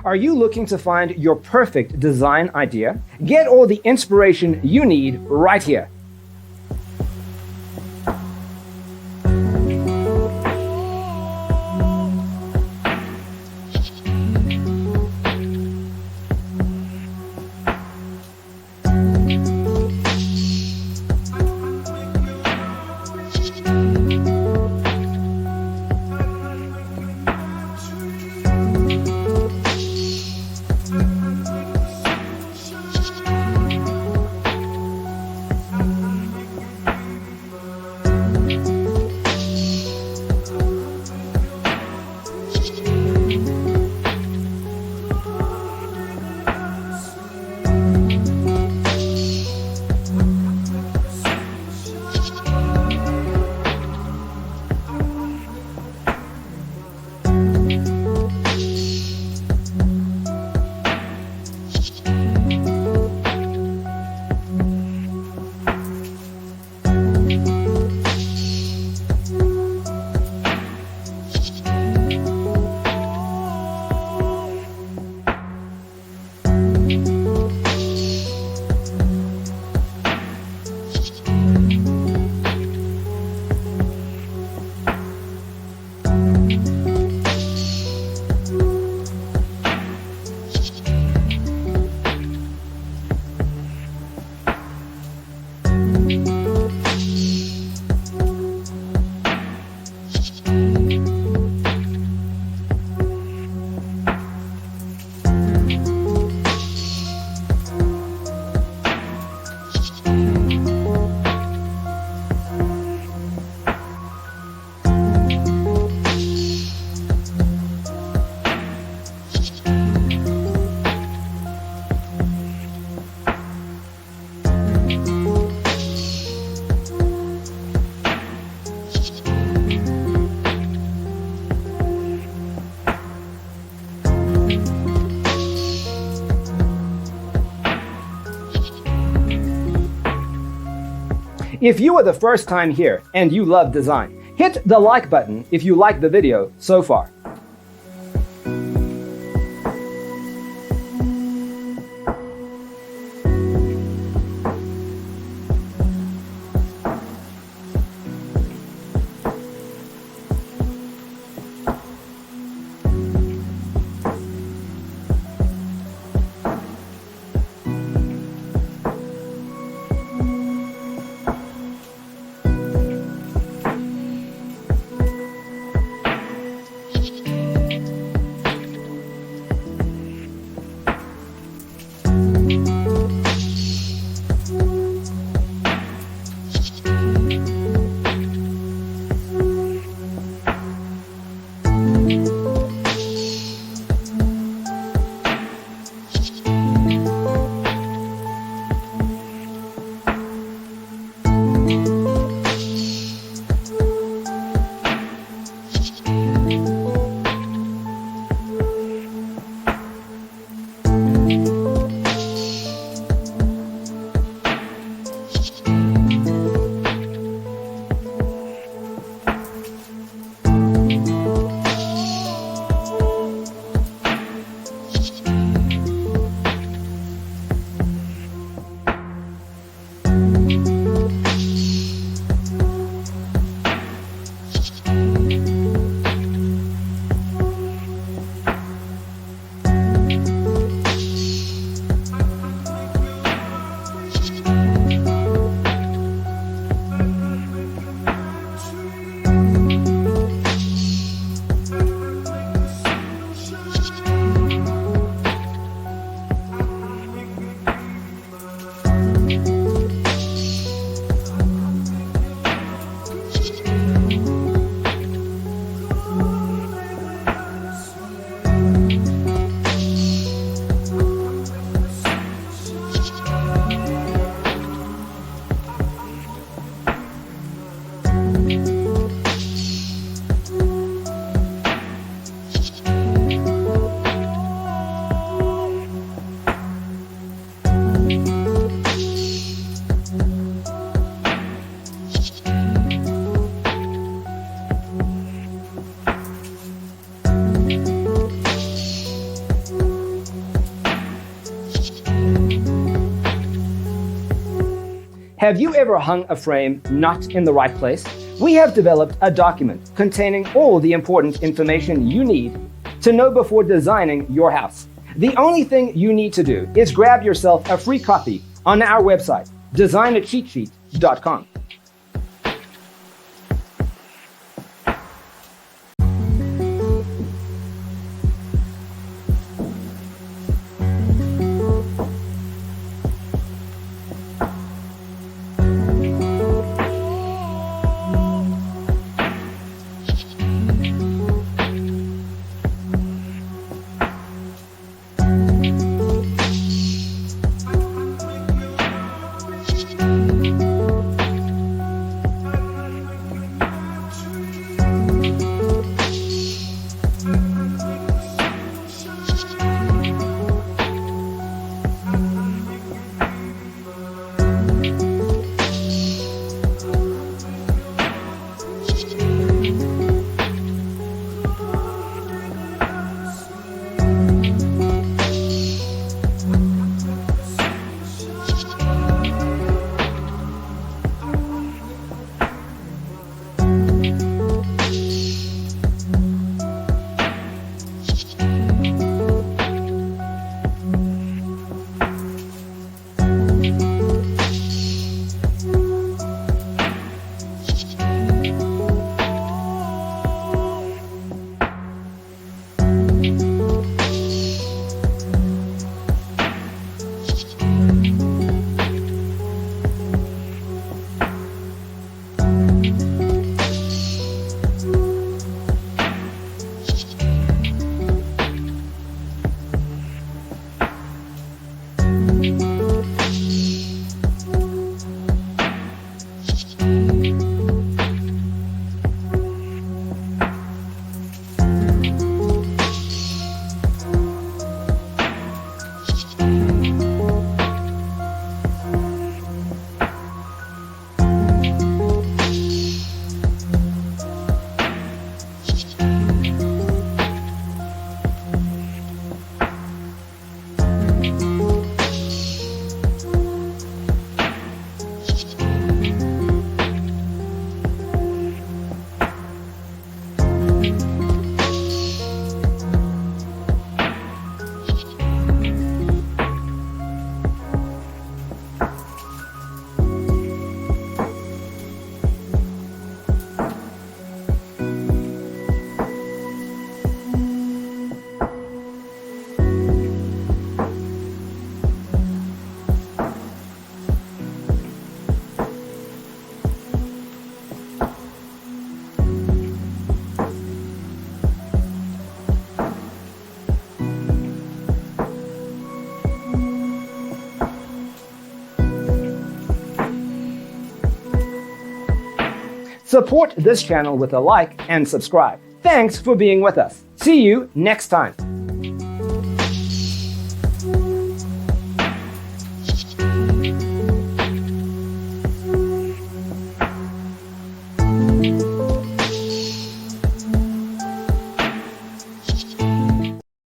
Are you looking to find your perfect design idea? Get all the inspiration you need right here. If you are the first time here and you love design, hit the like button if you like the video so far. Have you ever hung a frame not in the right place? We have developed a document containing all the important information you need to know before designing your house. The only thing you need to do is grab yourself a free copy on our website, designacheatsheet.com. Support this channel with a like and subscribe. Thanks for being with us. See you next time.